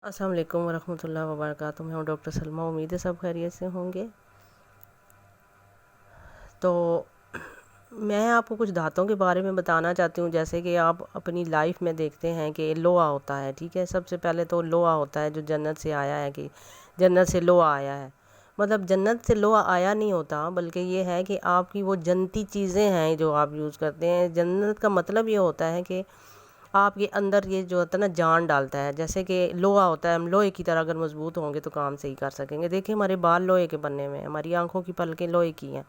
السلام علیکم ورحمۃ اللہ وبرکاتہ۔ میں ہوں ڈاکٹر سلمیٰ، امید ہے سب خیریت سے ہوں گے۔ تو میں آپ کو کچھ دھاتوں کے بارے میں بتانا چاہتی ہوں، جیسے کہ آپ اپنی لائف میں دیکھتے ہیں کہ لوہا ہوتا ہے، ٹھیک ہے۔ سب سے پہلے تو لوہا ہوتا ہے جو جنت سے آیا ہے، کہ جنت سے لوہا آیا ہے۔ مطلب جنت سے لوہا آیا نہیں ہوتا، بلکہ یہ ہے کہ آپ کی وہ جنتی چیزیں ہیں جو آپ یوز کرتے ہیں۔ جنت کا مطلب یہ ہوتا ہے کہ آپ کے اندر یہ جو ہوتا ہے نا جان ڈالتا ہے، جیسے کہ لوہا ہوتا ہے، ہم لوہے کی طرح اگر مضبوط ہوں گے تو کام صحیح کر سکیں گے۔ دیکھیں ہمارے بال لوہے کے بننے میں، ہماری آنکھوں کی پلکیں لوہے کی ہیں۔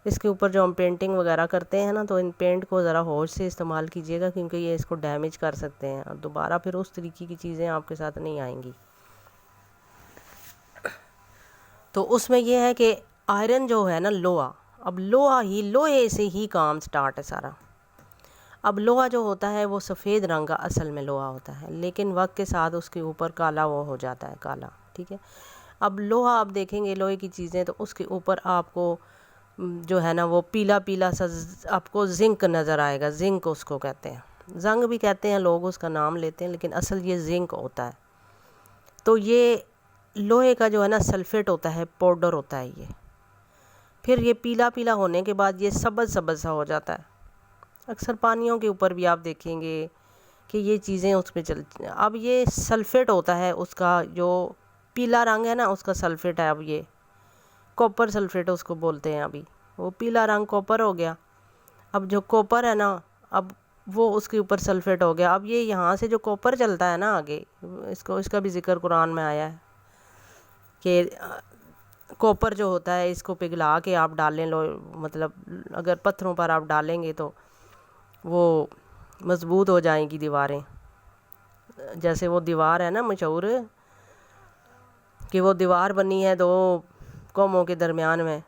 اس کے اوپر جو ہم پینٹنگ وغیرہ کرتے ہیں نا، تو ان پینٹ کو ذرا ہوش سے استعمال کیجیے گا، کیونکہ یہ اس کو ڈیمیج کر سکتے ہیں اور دوبارہ پھر اس طریقے کی چیزیں آپ کے ساتھ نہیں آئیں گی۔ تو اس میں یہ ہے کہ آئرن جو ہے نا لوہا، اب لوہے سے ہی کام سٹارٹ ہے سارا۔ اب لوہا جو ہوتا ہے وہ سفید رنگ کا اصل میں لوہا ہوتا ہے، لیکن وقت کے ساتھ اس کے اوپر کالا وہ ہو جاتا ہے، کالا، ٹھیک ہے۔ اب لوہا آپ دیکھیں گے لوہے کی چیزیں، تو اس کے اوپر آپ کو جو ہے نا وہ پیلا پیلا سا آپ کو زنک نظر آئے گا۔ زنک اس کو کہتے ہیں، زنگ بھی کہتے ہیں لوگ، اس کا نام لیتے ہیں، لیکن اصل یہ زنک ہوتا ہے۔ تو یہ لوہے کا جو ہے نا سلفیٹ ہوتا ہے، پاؤڈر ہوتا ہے یہ۔ پھر یہ پیلا پیلا ہونے کے بعد یہ سبز سبز سا ہو جاتا ہے۔ اکثر پانیوں کے اوپر بھی آپ دیکھیں گے کہ یہ چیزیں اس پہ چلتی ہیں۔ اب یہ سلفیٹ ہوتا ہے، اس کا جو پیلا رنگ ہے نا اس کا سلفیٹ ہے۔ اب یہ کوپر سلفیٹ اس کو بولتے ہیں۔ ابھی وہ پیلا رنگ کوپر ہو گیا۔ اب جو کوپر ہے نا، اب وہ اس کے اوپر سلفیٹ ہو گیا۔ اب یہ یہاں سے جو کوپر چلتا ہے نا آگے، اس کا بھی ذکر قرآن میں آیا ہے کہ کوپر جو ہوتا ہے اس کو پگھلا کے آپ ڈالیں لو، مطلب اگر پتھروں پر آپ ڈالیں گے تو وہ مضبوط ہو جائیں گی دیواریں۔ جیسے وہ دیوار ہے نا مشہور، کہ وہ دیوار بنی ہے دو قوموں کے درمیان میں،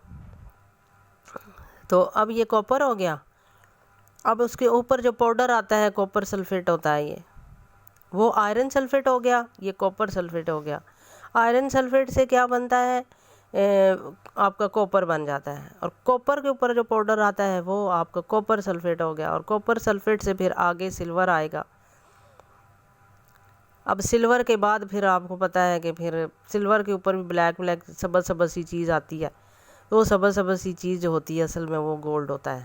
تو اب یہ کوپر ہو گیا۔ اب اس کے اوپر جو پاؤڈر آتا ہے کوپر سلفیٹ ہوتا ہے، یہ وہ آئرن سلفیٹ ہو گیا، یہ کوپر سلفیٹ ہو گیا۔ آئرن سلفیٹ سے کیا بنتا ہے؟ آپ کا کوپر بن جاتا ہے، اور کوپر کے اوپر جو پاؤڈر آتا ہے وہ آپ کا کوپر سلفیٹ ہو گیا، اور کوپر سلفیٹ سے پھر آگے سلور آئے گا۔ اب سلور کے بعد پھر آپ کو پتہ ہے کہ پھر سلور کے اوپر بھی بلیک بلیک سبز سبز سی چیز آتی ہے، تو وہ سبز سبز سی چیز جو ہوتی ہے اصل میں وہ گولڈ ہوتا ہے۔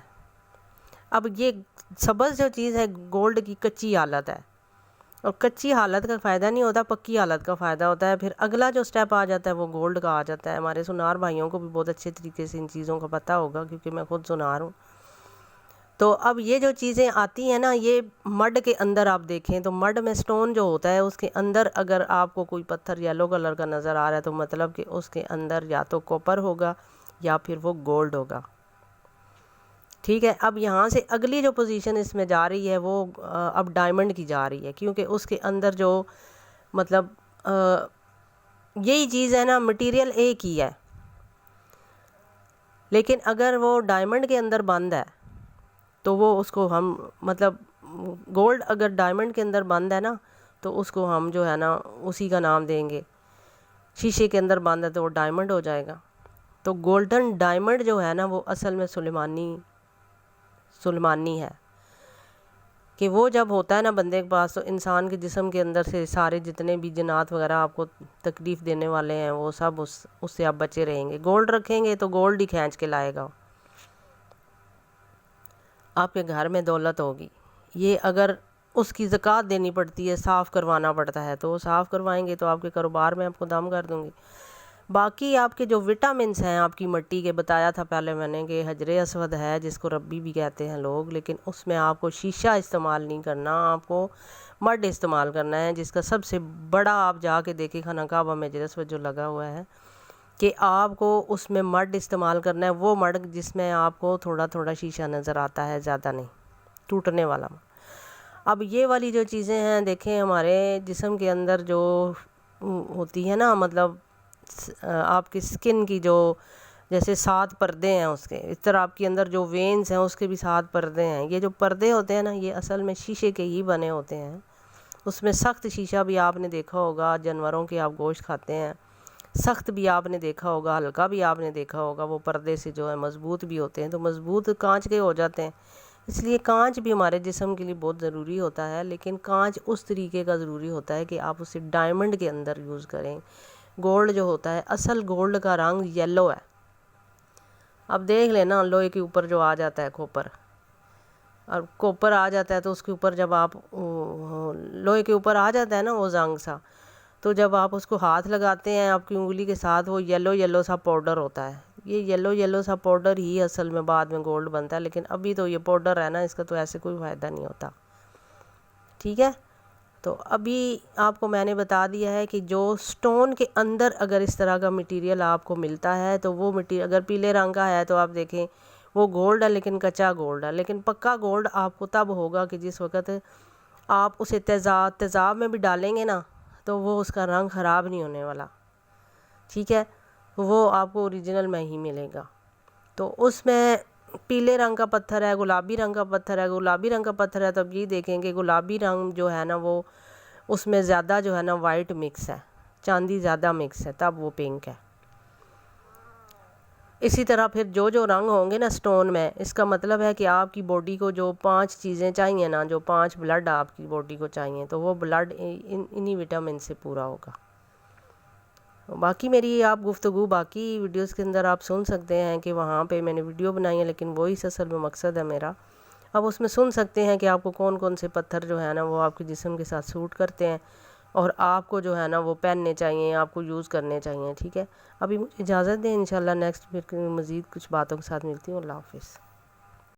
اب یہ سبز جو چیز ہے گولڈ کی کچی حالت ہے، اور کچی حالت کا فائدہ نہیں ہوتا، پکی حالت کا فائدہ ہوتا ہے۔ پھر اگلا جو سٹیپ آ جاتا ہے وہ گولڈ کا آ جاتا ہے۔ ہمارے سونار بھائیوں کو بھی بہت اچھے طریقے سے ان چیزوں کا پتہ ہوگا، کیونکہ میں خود سونار ہوں۔ تو اب یہ جو چیزیں آتی ہیں نا، یہ مڈ کے اندر آپ دیکھیں تو مڈ میں سٹون جو ہوتا ہے اس کے اندر اگر آپ کو کوئی پتھر یلو کلر کا نظر آ رہا ہے، تو مطلب کہ اس کے اندر یا تو کوپر ہوگا یا پھر وہ گولڈ ہوگا، ٹھیک ہے۔ اب یہاں سے اگلی جو پوزیشن اس میں جا رہی ہے وہ اب ڈائمنڈ کی جا رہی ہے، کیونکہ اس کے اندر جو مطلب یہی چیز ہے نا، مٹیریل ایک ہی ہے، لیکن اگر وہ ڈائمنڈ کے اندر بند ہے تو وہ اس کو ہم مطلب گولڈ اگر ڈائمنڈ کے اندر بند ہے نا، تو اس کو ہم جو ہے نا اسی کا نام دیں گے۔ شیشے کے اندر بند ہے تو وہ ڈائمنڈ ہو جائے گا۔ تو گولڈن ڈائمنڈ جو ہے نا وہ اصل میں سلیمانی ہے، کہ وہ جب ہوتا ہے نا بندے کے پاس، تو انسان کے جسم کے اندر سے سارے جتنے بھی جنات وغیرہ آپ کو تکلیف دینے والے ہیں وہ سب اس سے آپ بچے رہیں گے۔ گولڈ رکھیں گے تو گولڈ ہی کھینچ کے لائے گا، آپ کے گھر میں دولت ہوگی۔ یہ اگر اس کی زکوٰۃ دینی پڑتی ہے، صاف کروانا پڑتا ہے، تو وہ صاف کروائیں گے تو آپ کے کاروبار میں آپ کو دم کر دوں گی۔ باقی آپ کے جو وٹامنس ہیں آپ کی مٹی کے، بتایا تھا پہلے میں نے کہ حجر اسود ہے جس کو ربی بھی کہتے ہیں لوگ، لیکن اس میں آپ کو شیشہ استعمال نہیں کرنا، آپ کو مڈ استعمال کرنا ہے، جس کا سب سے بڑا آپ جا کے دیکھیں خانہ کعبہ میں حجر اسود جو لگا ہوا ہے، کہ آپ کو اس میں مڈ استعمال کرنا ہے، وہ مڈ جس میں آپ کو تھوڑا تھوڑا شیشہ نظر آتا ہے، زیادہ نہیں، ٹوٹنے والا۔ اب یہ والی جو چیزیں ہیں دیکھیں، ہمارے جسم کے اندر جو ہوتی ہے نا، مطلب آپ کی سکن کی جو جیسے 7 پردے ہیں اس کے، اس طرح آپ کے اندر جو وینز ہیں اس کے بھی 7 پردے ہیں۔ یہ جو پردے ہوتے ہیں نا، یہ اصل میں شیشے کے ہی بنے ہوتے ہیں۔ اس میں سخت شیشہ بھی آپ نے دیکھا ہوگا، جانوروں کے آپ گوشت کھاتے ہیں، سخت بھی آپ نے دیکھا ہوگا، ہلکا بھی آپ نے دیکھا ہوگا، وہ پردے سے جو ہے مضبوط بھی ہوتے ہیں، تو مضبوط کانچ کے ہو جاتے ہیں، اس لیے کانچ بھی ہمارے جسم کے لیے بہت ضروری ہوتا ہے، لیکن کانچ اس طریقے کا ضروری ہوتا ہے کہ آپ اسے ڈائمنڈ کے اندر یوز کریں۔ گولڈ جو ہوتا ہے، اصل گولڈ کا رنگ یلو ہے۔ اب دیکھ لینا لوہے کے اوپر جو آ جاتا ہے کوپر، اور کوپر آ جاتا ہے تو اس کے اوپر جب آپ لوہے کے اوپر آ جاتا ہے نا وہ زنگ سا، تو جب آپ اس کو ہاتھ لگاتے ہیں آپ کی انگلی کے ساتھ، وہ یلو یلو سا پاؤڈر ہوتا ہے۔ یہ یلو یلو سا پاؤڈر ہی اصل میں بعد میں گولڈ بنتا ہے، لیکن ابھی تو یہ پاؤڈر ہے نا، اس کا تو ایسے کوئی فائدہ نہیں ہوتا، ٹھیک ہے۔ تو ابھی آپ کو میں نے بتا دیا ہے کہ جو سٹون کے اندر اگر اس طرح کا مٹیریل آپ کو ملتا ہے تو وہ مٹیریل اگر پیلے رنگ کا ہے تو آپ دیکھیں وہ گولڈ ہے، لیکن کچا گولڈ ہے۔ لیکن پکا گولڈ آپ کو تب ہوگا کہ جس وقت آپ اسے تیزاب میں بھی ڈالیں گے نا، تو وہ اس کا رنگ خراب نہیں ہونے والا، ٹھیک ہے، وہ آپ کو اوریجنل میں ہی ملے گا۔ تو اس میں پیلے رنگ کا پتھر ہے، گلابی رنگ کا پتھر ہے، گلابی رنگ کا پتھر ہے، تو اب یہ دیکھیں کہ گلابی رنگ جو ہے نا وہ اس میں زیادہ جو ہے نا وائٹ مکس ہے، چاندی زیادہ مکس ہے، تب وہ پنک ہے۔ اسی طرح پھر جو رنگ ہوں گے نا سٹون میں، اس کا مطلب ہے کہ آپ کی باڈی کو جو 5 چیزیں چاہیے نا، جو 5 بلڈ آپ کی باڈی کو چاہیے، تو وہ بلڈ انہی وٹامن سے پورا ہوگا۔ باقی میری آپ گفتگو باقی ویڈیوز کے اندر آپ سن سکتے ہیں کہ وہاں پہ میں نے ویڈیو بنائی ہے، لیکن وہی اصل میں مقصد ہے میرا۔ اب اس میں سن سکتے ہیں کہ آپ کو کون کون سے پتھر جو ہے نا وہ آپ کے جسم کے ساتھ سوٹ کرتے ہیں، اور آپ کو جو ہے نا وہ پہننے چاہیے، آپ کو یوز کرنے چاہیے، ٹھیک ہے۔ ابھی مجھے اجازت دیں، انشاءاللہ نیکسٹ پھر مزید کچھ باتوں کے ساتھ ملتی ہوں۔ اللہ حافظ۔